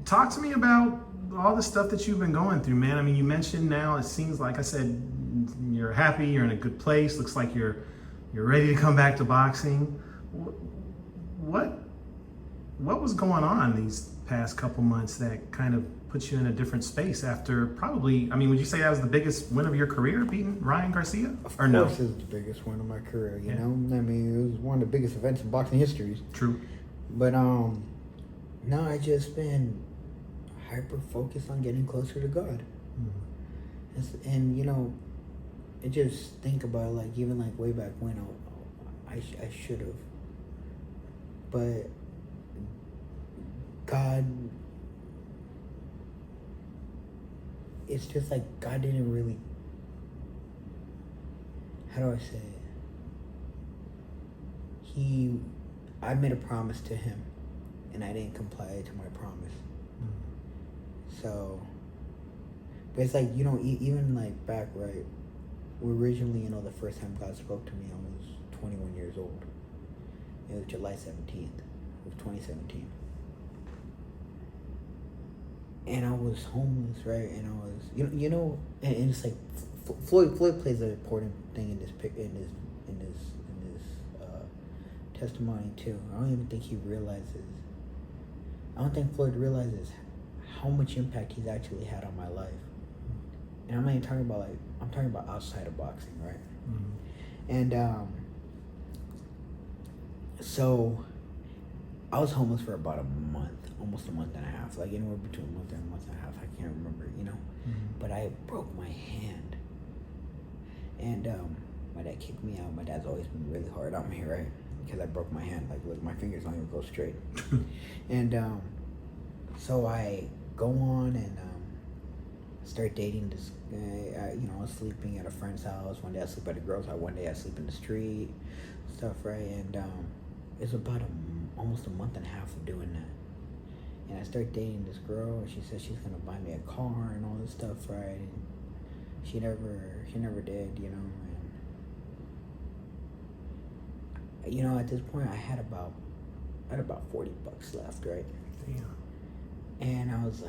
talk to me about all the stuff that you've been going through, man. I mean, you mentioned now, it seems like I said, you're happy, you're in a good place. Looks like you're ready to come back to boxing. What was going on these past couple months that kind of put you in a different space after probably, I mean, would you say that was the biggest win of your career, beating Ryan Garcia? Of course, it was the biggest win of my career, you know? I mean, it was one of the biggest events in boxing history. True. But, no, I just been hyper focused on getting closer to God. Mm-hmm. And, you know, I just think about, like, even, like, way back when I should have. But God, it's just like God didn't really, how do I say it? I made a promise to him and I didn't comply to my promise. So, but it's like, you know, even like back, right, originally, you know, the first time God spoke to me, I was 21 years old. It was July 17th of 2017. And I was homeless, right? And I was, you know, and it's like Floyd plays an important thing in this testimony too. I don't even think he realizes. I don't think Floyd realizes how much impact he's actually had on my life. And I'm not even talking about I'm talking about outside of boxing, right? Mm-hmm. And so I was homeless for about a month, almost a month and a half, like anywhere between a month and a half. I can't remember, you know. Mm-hmm. But I broke my hand, and my dad kicked me out. My dad's always been really hard on me, right? Because I broke my hand. Like, look, my fingers don't even go straight. And so I go on and start dating this guy. You know, I was sleeping at a friend's house. One day I sleep at a girl's house. One day I sleep in the street, stuff, right? And it's about almost a month and a half of doing that. And I start dating this girl, and she says she's gonna buy me a car and all this stuff, right? And she never did, you know. And you know, at this point, I had about $40 left, right? Damn. And I was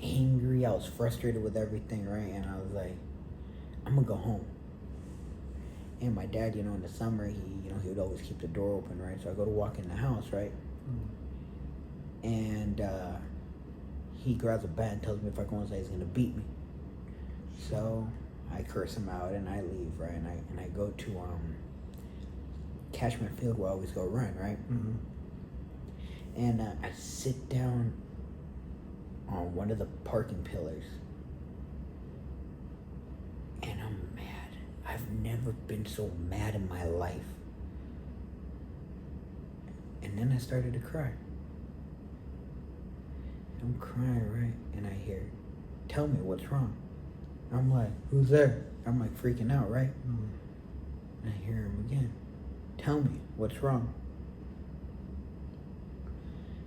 angry. I was frustrated with everything, right? And I was like, I'm gonna go home. And my dad, you know, in the summer, he would always keep the door open, right? So I go to walk in the house, right? And he grabs a bat and tells me if I go inside, he's gonna beat me. So I curse him out and I leave, right? And I go to Cashman Field where I always go run, right? Mm-hmm. And I sit down on one of the parking pillars, and I'm mad. I've never been so mad in my life. And then I started to cry. I'm crying, right? And I hear, tell me what's wrong. I'm like, who's there? I'm like freaking out, right? And I hear him again. Tell me what's wrong.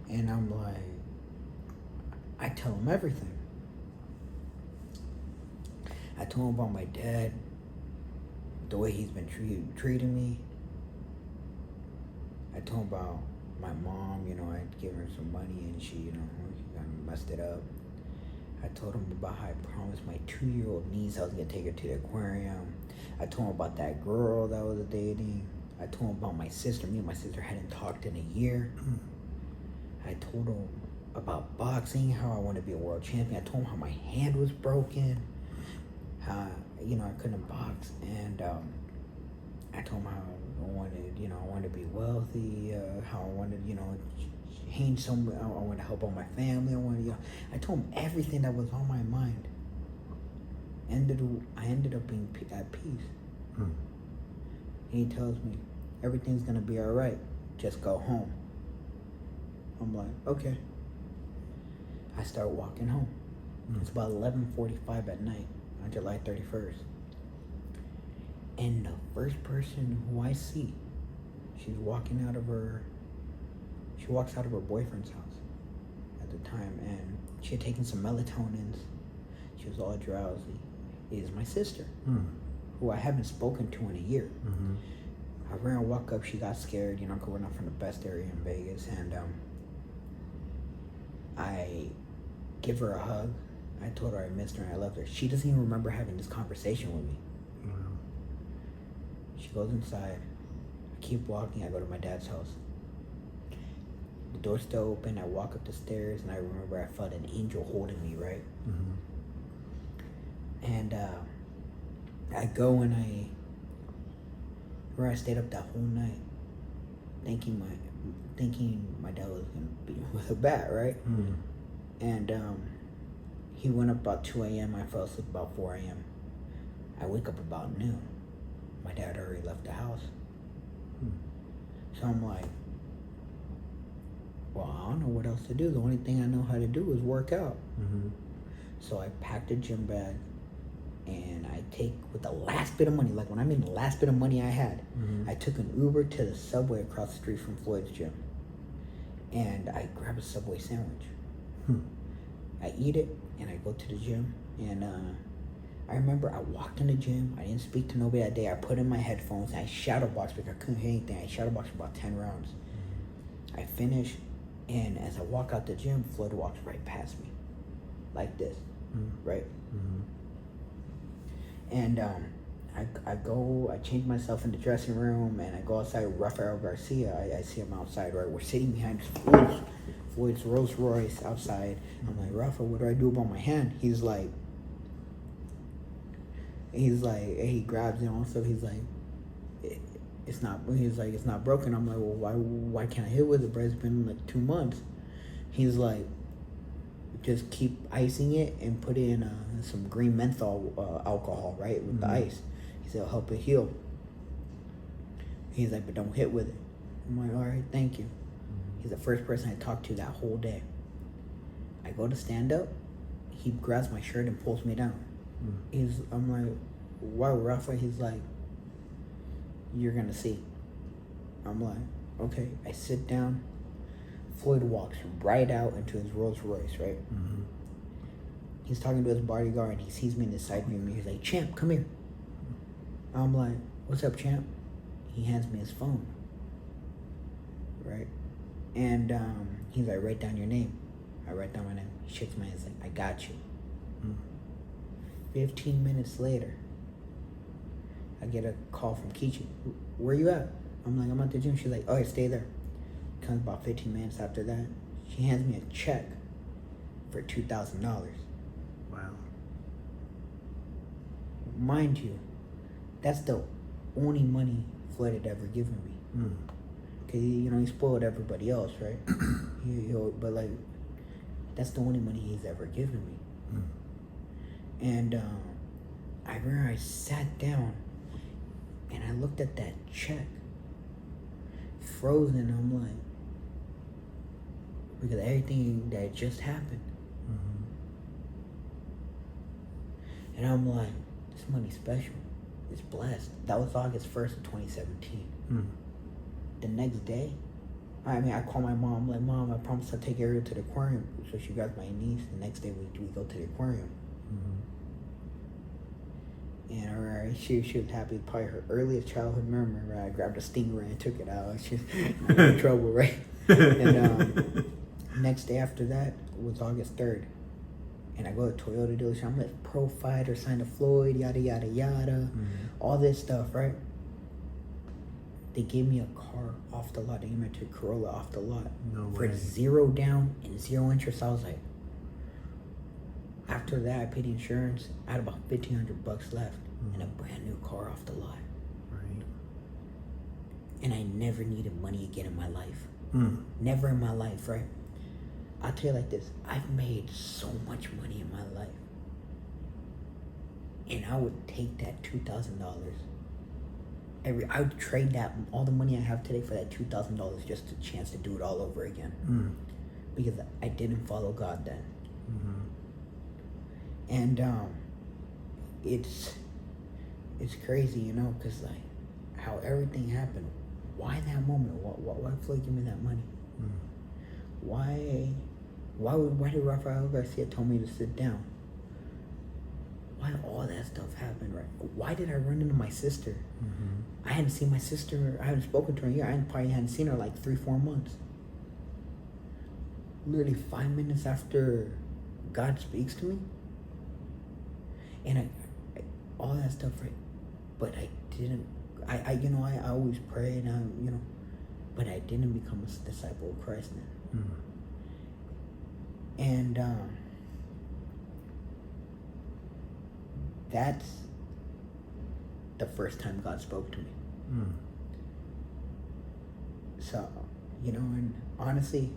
And I'm like, I tell him everything. I told him about my dad, the way he's been treating me. I told him about my mom, you know, I'd given her some money and she, you know, kind of messed it up. I told him about how I promised my 2-year-old niece I was gonna take her to the aquarium. I told him about that girl that I was dating. I told him about my sister. Me and my sister hadn't talked in a year. I told him about boxing, how I want to be a world champion. I told him how my hand was broken, how, you know, I couldn't box. And I told him how I wanted to be wealthy, how I wanted, you know, change some, I wanted to help out my family. I told him everything that was on my mind. I ended up being at peace. And he tells me, everything's going to be all right. Just go home. I'm like, okay. I start walking home. It's about 11:45 at night on July 31st. And the first person who I see, she walks out of her boyfriend's house at the time, and she had taken some melatonins. She was all drowsy. It is my sister, who I haven't spoken to in a year. I ran and walk up, she got scared, you know, because we're not from the best area in Vegas, and I give her a hug. I told her I missed her and I loved her. She doesn't even remember having this conversation with me. Wow. She goes inside. I keep walking. I go to my dad's house. The door's still open. I walk up the stairs, and I remember I felt an angel holding me, right? Mm-hmm. And I go and I stayed up that whole night, thinking my dad was gonna beat me with a bat, right? Mm. And he went up about 2 a.m. I fell asleep about 4 a.m. I wake up about noon. My dad already left the house. Mm. So I'm like, well, I don't know what else to do. The only thing I know how to do is work out. Mm-hmm. So I packed a gym bag, and I take, with the last bit of money, like when I mean the last bit of money I had, Mm-hmm. I took an Uber to the Subway across the street from Floyd's gym. And I grab a Subway sandwich. Hmm. I eat it, and I go to the gym. And I remember I walked in the gym. I didn't speak to nobody that day. I put in my headphones, and I shadowboxed because I couldn't hear anything. I shadowboxed about 10 rounds. I finish, and as I walk out the gym, Floyd walks right past me. Like this, right? Mm-hmm. And I go, I change myself in the dressing room, and I go outside with Rafael Garcia. I see him outside, right? We're sitting behind Floyd's Rolls Royce outside. I'm like, Rafa, what do I do about my hand? He's like, he grabs it and stuff. He's like, it's not broken. I'm like, well, why can't I hit with it, bro? It's been like 2 months. He's like, just keep icing it and put in some green menthol alcohol, right, with the ice. He said, it'll help it heal. He's like, but don't hit with it. I'm like, all right, thank you. He's the first person I talked to that whole day. I go to stand up. He grabs my shirt and pulls me down. I'm like, why, Rafa? He's like, you're gonna see. I'm like, okay. I sit down. Floyd walks right out into his Rolls Royce, right? Mm-hmm. He's talking to his bodyguard, and he sees me in the side mirror. He's like, Champ, come here. I'm like, what's up, Champ? He hands me his phone, right? And he's like, write down your name. I write down my name. He shakes my hand. He's like, I got you. 15 minutes later, I get a call from Kichi. Where you at? I'm like, I'm at the gym. She's like, oh, yeah, stay there. Comes about 15 minutes after that. She hands me a check for $2,000. Wow. Mind you, that's the only money Floyd had ever given me. Cause he spoiled everybody else, right? But like, that's the only money he's ever given me. And I remember I sat down and I looked at that check, frozen. I'm like, because everything that just happened. And I'm like, this money's special. It's blessed. That was August 1st of 2017. The next day, I call my mom. I'm like, Mom, I promised I'd take Ariel to the aquarium. So she grabs my niece. The next day, we go to the aquarium. And she was happy. Probably her earliest childhood memory, right? I grabbed a stingray and took it out. She's in trouble, right? And next day after that was August 3rd. And I go to Toyota dealership. I'm like, Pro Fighter, signed to Floyd, yada, yada, yada. All this stuff, right? They gave me a car off the lot. They gave me a Corolla off the lot. No for way. 0 down and 0 interest. I was like, after that, I paid the insurance. I had about $1,500 left and a brand new car off the lot. Right. And I never needed money again in my life. Never in my life, right? I'll tell you like this. I've made so much money in my life. And I would take that $2,000. I would trade that, all the money I have today, for that $2,000 just a chance to do it all over again. Because I didn't follow God then. And it's crazy, because like how everything happened. Why that moment? Why Floyd give me that money? Why did Rafael Garcia tell me to sit down? Why all that stuff happened, right? Why did I run into my sister? I hadn't seen my sister. I hadn't spoken to her in a year. I probably hadn't seen her like 3-4 months. literally 5 minutes after God speaks to me, and I all that stuff, right? But I didn't. I always prayed, but I didn't become a disciple of Christ then. And that's the first time God spoke to me. So, and honestly,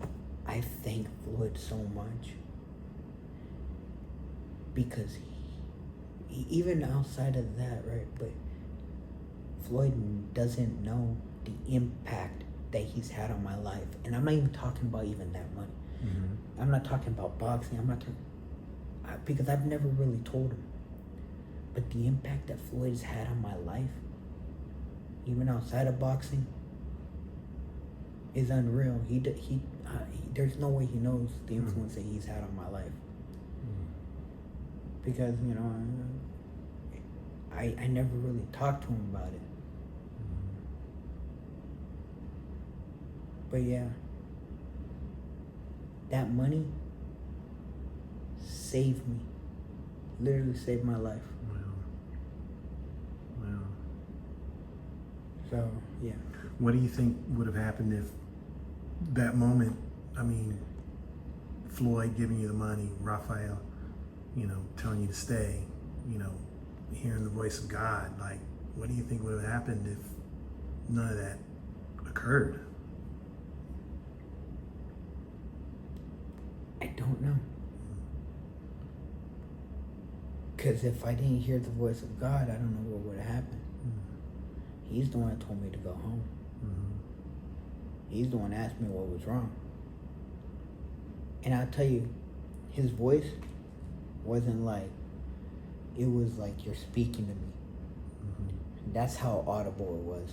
I thank Floyd so much, because he even outside of that, right? But Floyd doesn't know the impact that he's had on my life. And I'm not even talking about even that money. I'm not talking about boxing. I'm not talking, because I've never really told him. But the impact that Floyd's had on my life, even outside of boxing, is unreal. There's no way he knows the influence that he's had on my life. Because, I never really talked to him about it. But yeah, that money saved me. Literally saved my life. Wow. So, yeah. What do you think would have happened if that moment, Floyd giving you the money, Raphael, telling you to stay, hearing the voice of God, like, what do you think would have happened if none of that occurred? I don't know. Because if I didn't hear the voice of God, I don't know what would have happened. He's the one that told me to go home. He's the one that asked me what was wrong. And I'll tell you, his voice wasn't like, it was like you're speaking to me. That's how audible it was.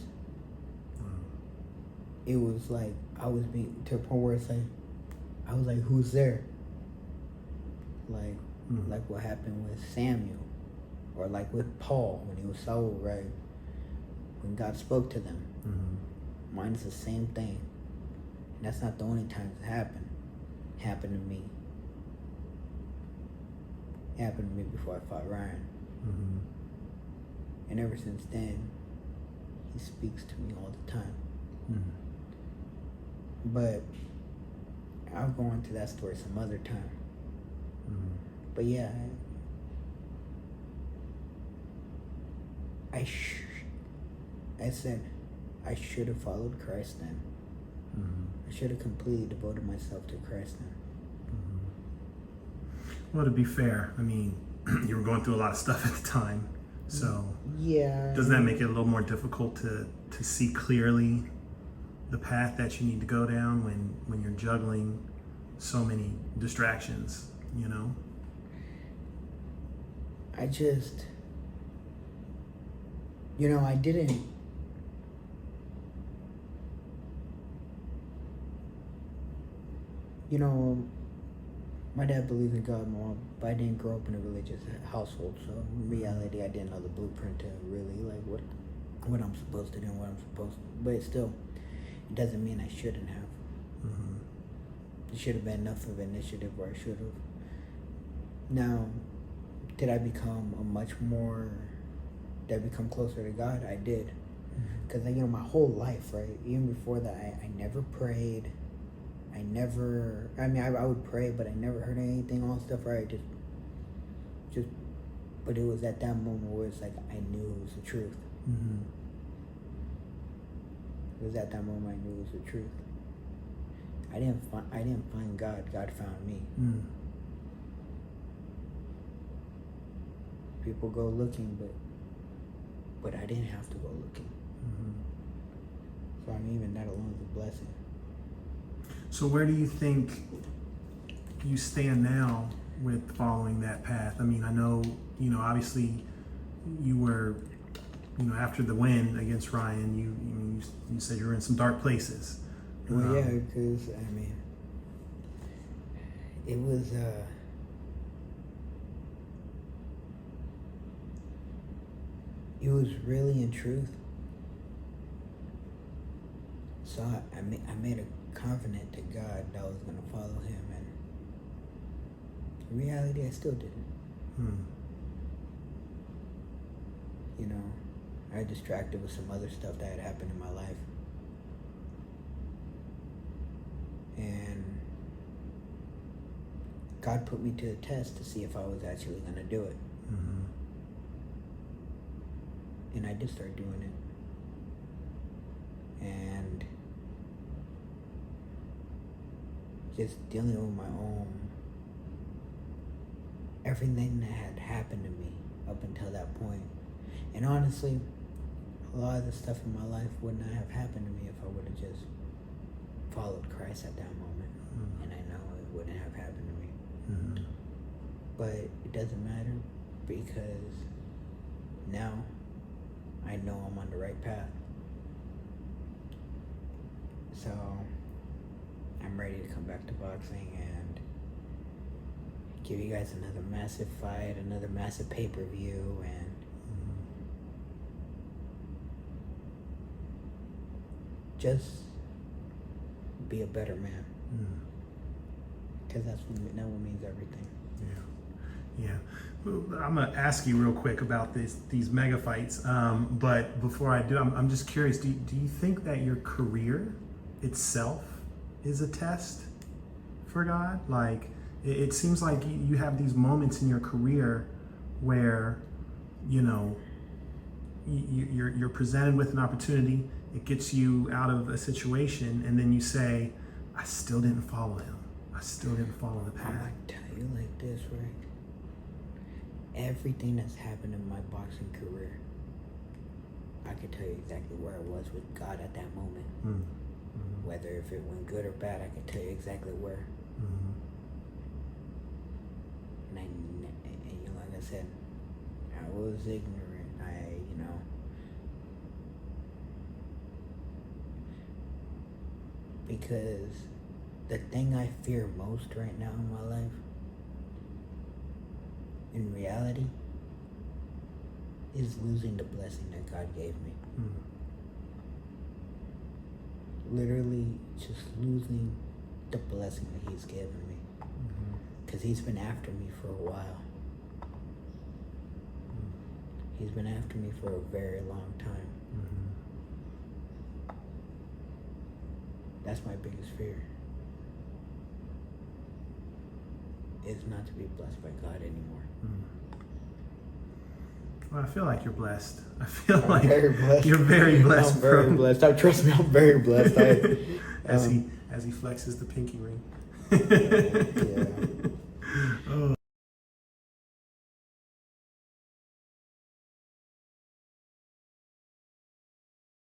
It was like, I was being, to a point where it's like, I was like, who's there? Like what happened with Samuel, or like with Paul when he was Saul, right? When God spoke to them. Mine is the same thing. And that's not the only time it happened. It happened to me. It happened to me before I fought Ryan. And ever since then, he speaks to me all the time. But I'll go into that story some other time. But yeah, I said I should have followed Christ then. I should have completely devoted myself to Christ then. Well, to be fair, you were going through a lot of stuff at the time, so yeah. Doesn't that make it a little more difficult to see clearly the path that you need to go down when you're juggling so many distractions, I just, I didn't, my dad believes in God more, but I didn't grow up in a religious household, so in reality, I didn't know the blueprint to really, like, what I'm supposed to do and what I'm supposed to, but still, it doesn't mean I shouldn't have. It should have been enough of an initiative where I should have. Now, did I become closer to God? I did. Because, my whole life, right, even before that, I never prayed. I would pray, but I never heard anything, all stuff, right? But it was at that moment where it's like, I knew it was the truth. It was at that moment I knew it was the truth. I didn't find God. God found me. People go looking, but I didn't have to go looking. So even that alone is a blessing. So where do you think you stand now with following that path? I know, obviously you were, after the win against Ryan, you said you were in some dark places. Well, yeah, because, it was, really in truth. So I made a confident to God that I was going to follow him, and in reality, I still didn't. You know, I got distracted with some other stuff that had happened in my life. And God put me to a test to see if I was actually going to do it. And I did start doing it. And just dealing with my own, everything that had happened to me up until that point. And honestly, a lot of the stuff in my life would not have happened to me if I would have just followed Christ at that moment. And I know it wouldn't have happened to me. But it doesn't matter, because now I know I'm on the right path. So I'm ready to come back to boxing and give you guys another massive fight, another massive pay-per-view, and just be a better man. Because that means everything. Yeah. Well, I'm gonna ask you real quick about these mega fights, but before I do, I'm just curious. Do you think that your career itself is a test for God? Like, it seems like you have these moments in your career where, you know, you're presented with an opportunity. It gets you out of a situation, and then you say, "I still didn't follow him. I still didn't follow the path." I'm gonna tell you like this, right? Everything that's happened in my boxing career, I could tell you exactly where I was with God at that moment. Whether if it went good or bad, I could tell you exactly where. And you know, like I said, I was ignorant. Because the thing I fear most right now in my life, in reality, is losing the blessing that God gave me. Literally just losing the blessing that he's given me. Because he's been after me for a while. He's been after me for a very long time. That's my biggest fear. Is not to be blessed by God anymore. Well, I feel like you're blessed. I feel I'm like very blessed. you're very blessed. I'm very blessed. Trust me, I'm very blessed. As he flexes the pinky ring. Yeah.